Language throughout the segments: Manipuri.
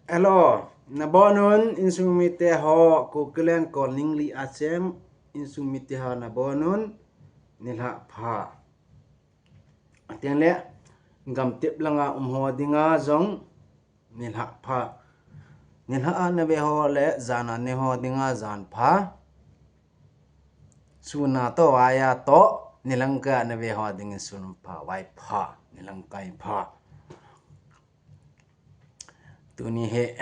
Hello, nabonun insumite ho kukulen calling li acem insumite ha nabonun nilha pha. Atiang le ngam tip langa ho dinga zong nilha pha. Nilha na be ho le zana ne ho dinga zan pha. Suna to aya to nilangka na be ho ding sun pha wai pha nilangkai pha. Tu ni he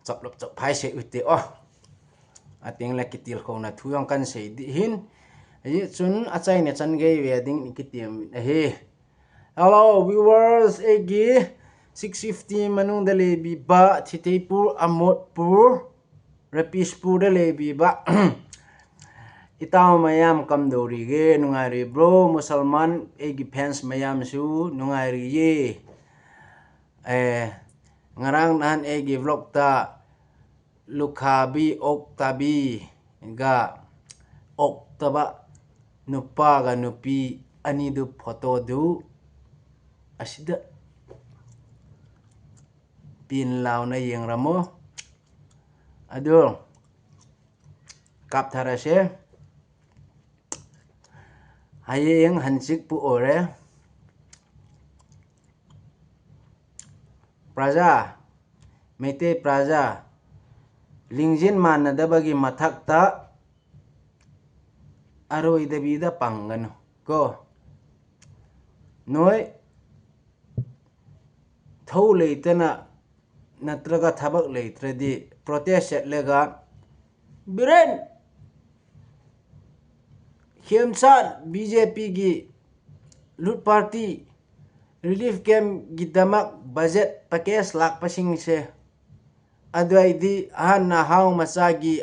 chop lop chop phai se uti o ating la kitil ko na thuyang kan se di hin yi chun achai ne chan ge wedding ni kitim he hello viewers egi 650 manung da le bi ba thitepur amotpur rapispur da le bi ba itaw mayam kam dori ge nungai ri bro musalman egi fans mayam su nungai ri ye ngarang nan egi vlog ta lukhabi oktabi ga oktaba nupa ga nupi ani du photo du asida pin law na yeng ramo adu kap tharase hayeng hansik pu ore praja mete praja lingjin manadabagi mathakta aroi dabida pangano ko noi thau leitana natraga thabak leitradi protest setlega biren khemsan BJP gi lut party relief camp gidamak budget package lak pasing se adwai di han na haw masagi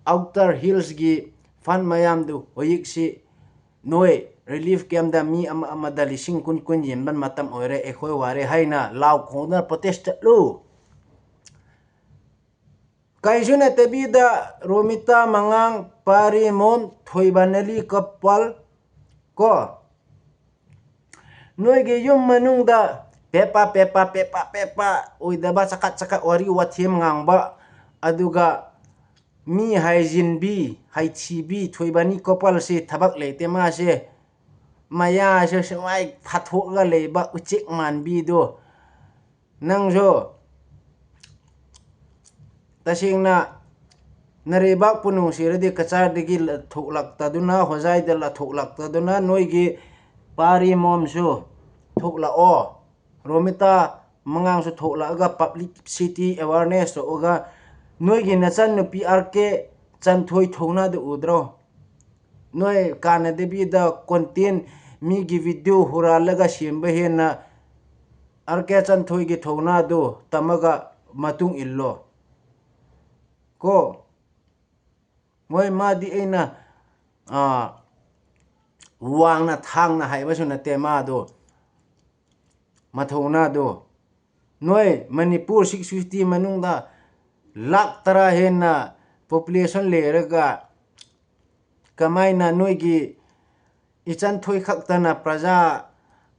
outer hills gi fan mayam du oyik si noi relief camp da mi ama da lising kun yin ban matam oire ekhoi ware haina law khona protest lu kaijuna tabida romita mangang pari mon thoibanali kapal ko noi ge yum manung da pepa oidaba sakat wari wathem ngangba aduga mi haijin bi haichi bi thoibani kopal se thabak leite ma se maya se semai phathok ga leba uchik man bi do nangjo tasingna narebak punu siradi kachar digi thoklak taduna hojai dal thoklak taduna noigi pari mom su thokla o romita mangang su thokla ga public city awareness so ga noi gi nachan nu PRK chanthoi thongna de udro noi kana de bi da content mi gi video huralaga semba hena RK chanthoi gi thongna do tamaga matung illo ko moi ma di eina wang na thang na haiba su na tema do mathona do noi manipur 650 manung da lak tara hena population leraga kamai na noi gi ichan thoi khakta na praja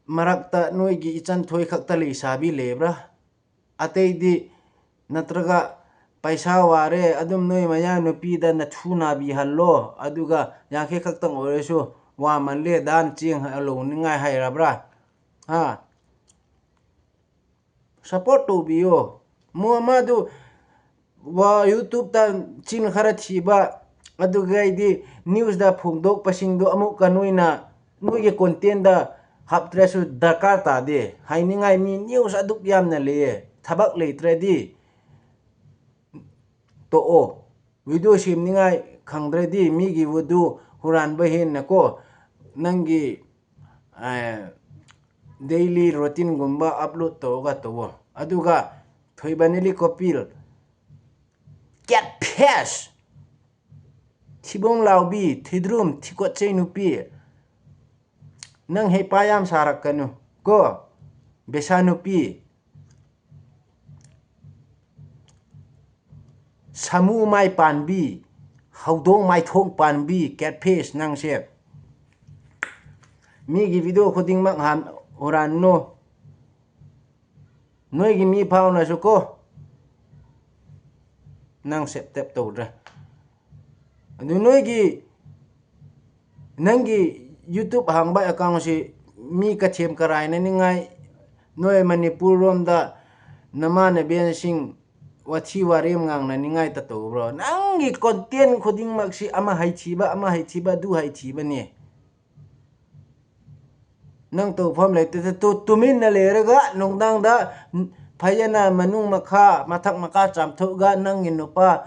marakta noi gi ichan thoi khakta le sabi lebra atei di natraga paisa ware adum noi maya nupi da na thuna bi hallo aduga yakhe khaktang oresu wa manle dan ching alo ningai hairabra ha support to biyo muhammadu wa youtube ta chin khara thiba aduga idi news da phungdok pasingdo amuk kanoina nuige content da haptresu dakar ta de hainingai mi news aduk yamna le thabak leitredi to o video simningai khangdredi mi gi wudu huran ba hin nako nangi daily routine gumba upload to ga to aduga thoibanili kopil cat pass thibong lawbi thidrum thikot cheinupi nang he payam sarak kanu ko besanupi samu mai panbi haudong mai thong panbi cat pass nang se mi gi video khoding mak han oran no noi gi mi phau na su ko nang sep tep to ra adu noi gi nangi YouTube hang ba account si mi ka chem karai na ni ngai noi Manipur rom da nama na ben sing wathi warem ngang na ni ngai ta to bro nangi content khoding mak si ama hai chi ba du hai chi ba ni nang to phom le te tu tumin na le ra ga nong dang da phayana manung makha mathak maka cham tho ga nang in no pa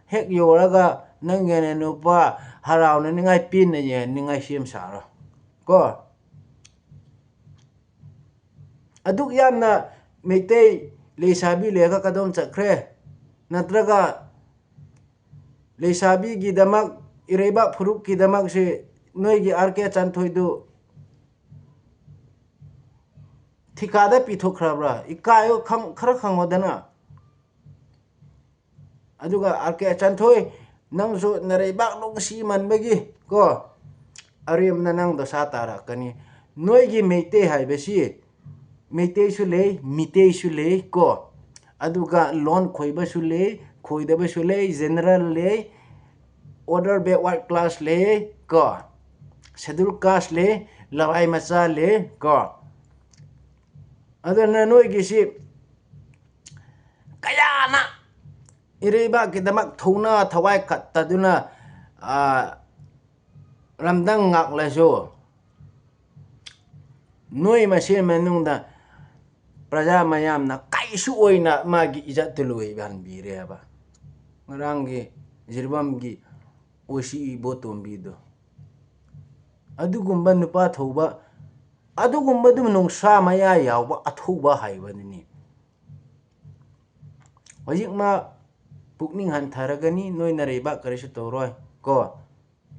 hek yo ra ga nang gen no pa harau na ni ngai pin na ye ni ngai sim sa ra ko aduk yam na meitei leisabi le ka kadom chakre natraga leisabi gi damak ireba phuruk ki damak se noi gi RK chanthoi du thikada pithokra bra ikayo khara khangodana aduga RK chanthoi nang so nareibak long si man bagi ko ariam na nang do sa tara kani noi gi meite hai besi meite su le mite su le ko aduga loan khoiba su le khoidaba su le general le order backward class le ko schedule caste le lawai macha le ko adana noi gi si kayana ireba ki damak thuna thawai khat taduna ramdang ngak la so noi ma se manung da praja mayam na kaisu oina magi ijat tuloi ban bi re ba ngarang gi jirbam gi osi botom bi do adugumba nupa thoba adugumba dum nong sa maya yawa athoba haiba ni hojik ma pukning han tharagani noi na reba karisu toroi ko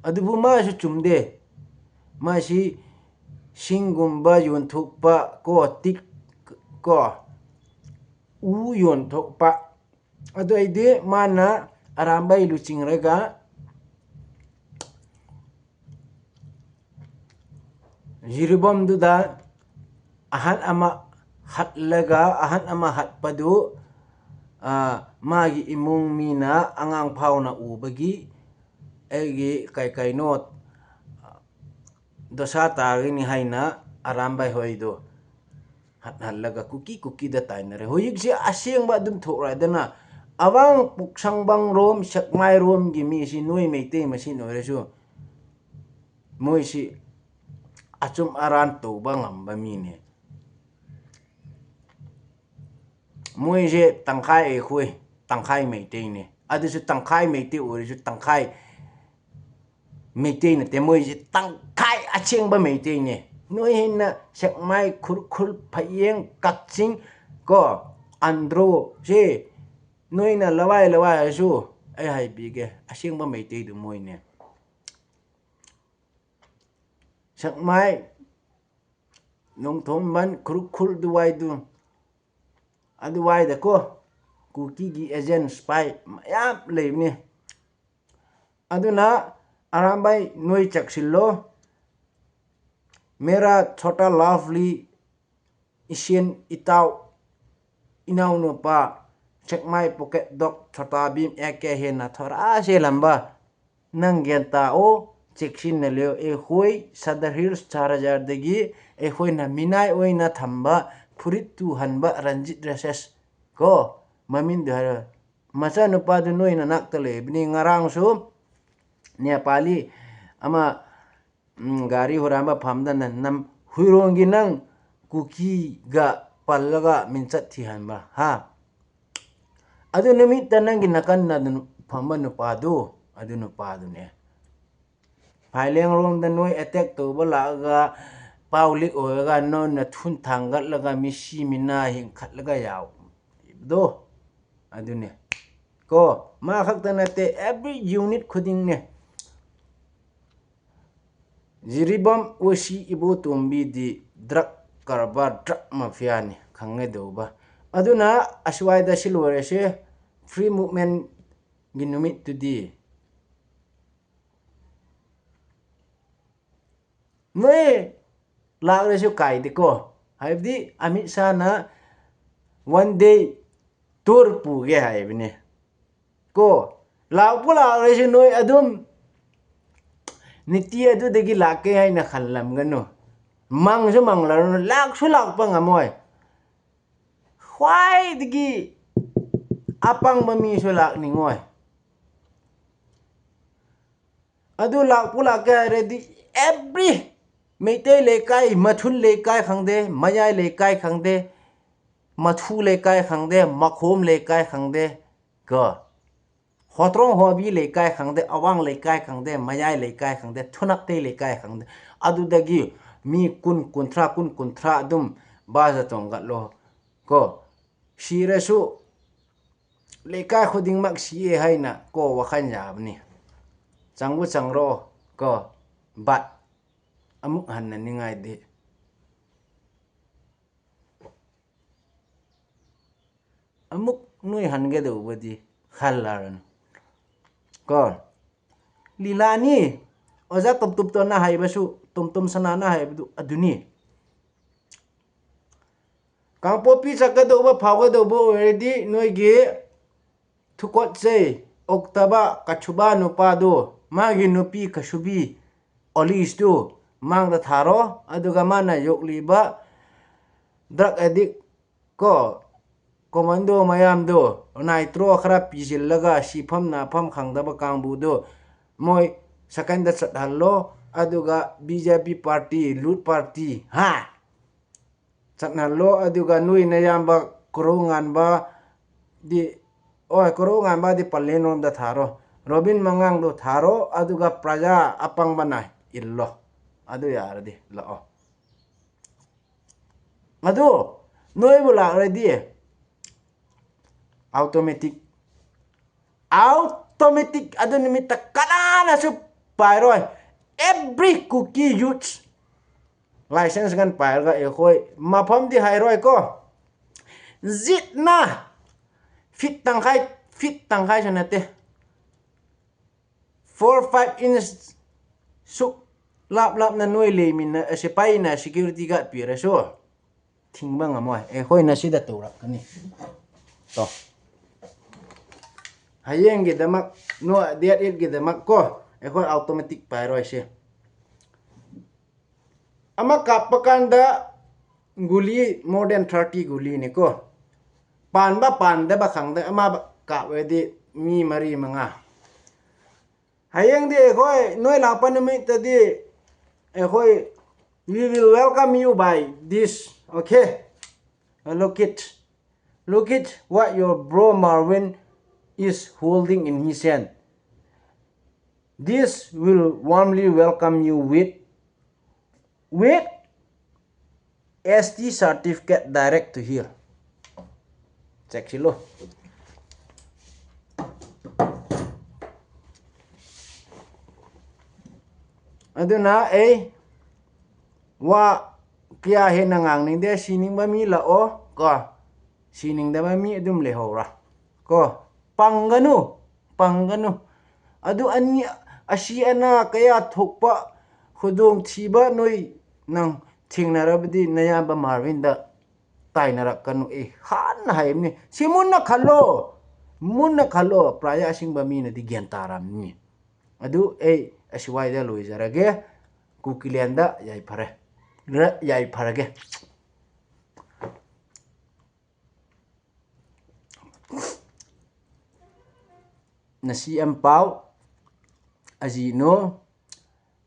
adubu ma su chumde ma si singumba yon thukpa ko tik ko u yon thukpa adu ide mana arambai lu chingraga jiribom du da ahan ama hatlaga ahan ama hatpadu magi imung mina angang phau na ubagi egi kai not dosa tagini haina arambai hoido hatlaga kuki da tainare hoyik si aseng ba dum thokra dana awang puksangbang rom sakmai rom gi mi si noi meite masi noresu moi si achum aran to bangam ba mi ne moi je tangkai e khoi tangkai meite ne adu su tangkai meite ori su tangkai meite ne te moi je tangkai acheng ba meite ne noi hinna sakmai khurkhul phayeng kakching ko andro je noi na lawai su ai hai bige acheng ba meite du moi ne sakmai nong thom ban khurkhul duwai du aduwai da ko kuki gi agent spy mayam leibni aduna arambai noi chaksillo mera chota lovely isian itau inau no pa checkmai pocket dog chota bim eke hena thora se lamba nang genta o cheksin na leo e khoi Sadar Hills 4000 dagi e khoi na minai oina thamba phurit tu hanba Ranjit Dresses ko mamin dara macha nupa du noi na nak tale bini ngarang su Nepali ama gari horamba phamda nam huirongi nang kuki ga pallaga minchat thi hanba ha adu nimi tanang ginakan na phamba nupa du adu nupa du ne phaileng rom da noi attack to bala ga paulik oga non na thun thangat laga misi mina hin khat laga yaw do adune ko ma khakta na te every unit khuding ne jiribam osi ibo tombi di drug karbar drug mafia ni khange do ba aduna aswai da silware se free movement ginumit to di noi lagre su kai de ko haibdi Amit Shah na one day tour pu ge haibne ko law pula re noi adum niti adu degi lake hai na khallam gano mang su mang la lak su lak pa ngamoy khwai degi apang mami su lak ni ngoy adu lak pula ka ready every meitei lekai mathun lekai khangde mayai lekai khangde mathu lekai khangde makhom lekai khangde ko hotrong hobi lekai khangde awang lekai khangde mayai lekai khangde thunak te lekai khangde adu dagi mi kun kuntra dum baza tongga lo ko shirasu lekai khuding mak si haina ko wakhan yabni changbu changro ko bat amuk hanna ningai de amuk nui hange do bodi khallaran ko lilani oja tum to na haibasu tum sanana haibu aduni kangpo pi chakka do ba phaga do bo already noi ge thukot sei oktaba kachuba no pa do magi nupi kashubi olis do mangda tharo aduga mana yokliba drug addict ko komando mayam do naitro khara pijillaga sifam na pham khangdaba kangbu do moi sakanda chathallo aduga BJP party loot party ha chathallo aduga nui nayamba kurungan ba di kurungan ba di pallenom da tharo robin mangang do tharo aduga praja apang banai illo adu yaradi lao adu noi bula ready automatic adu nimita kanana su pairoi every cookie use license gan pair ga e khoi mapham di hairoi ko zitna fit tangkai sanate 4-5 inch su lap na noi le min na sipai na security guard pira so thingbang amoy e khoi na sida turak kani to hayeng ge damak no diat it ge damak ko e khoi automatic pairoi se ama kapakanda guli more than 30 guli ni ko pan da ba khangda ama ka we di mi mari manga hayeng di khoi noi la pan mi ta di e khoi we will welcome you by this okay look it what your bro Marvin is holding in his hand this will warmly welcome you with ST certificate direct to here check silo aduna wa kya he nangang ning de sining ba mi la o ko sining da ba mi adum le hora ko panganu adu ani ashi ana kaya thokpa khudong thiba noi nang thingnarabdi naya ba Marvin da tainarak kanu han haimni simunna khallo praya sing ba mi na di gyan taram ni adu asiwai da loi jarage kukilenda yai pharage nasi ampau azino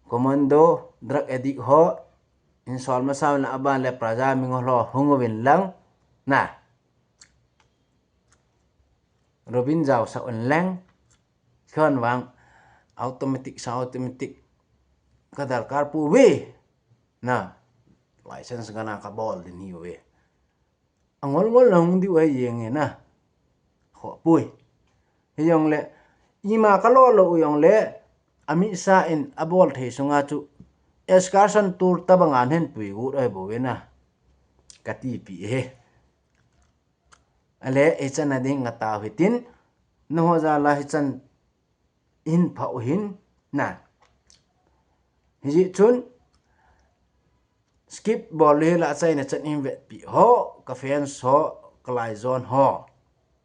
komando drug addict ho insol masaw na aban le praja mingolo hungowin lang na robin jaw sa onlang khon wang automatic kadar karpu we na license gana ka bol din hi we angol long di we yeng na ho pui hiyong le ima kalolo uyong le ami sa in abol the sunga chu excursion tour tabangan hen pui gu ai bo we na kati pi ale echan ading ngata hitin no za la hichan in phau hin na hi chun skip bol le la chai na chan in ve pi ho ka fence ho klai zone ho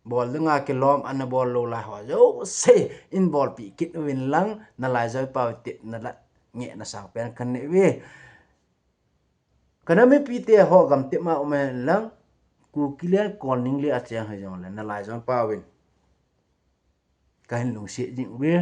bol nga ke lom an bol lo la ho jo se in bol pi kit win lang na lai zai pa ti na la nge na sang pen kan ne we kana me pi te ho gam te ma me lang ku kilian kon ning le a chang ha jong la na lai zon pa win kan lu se jing we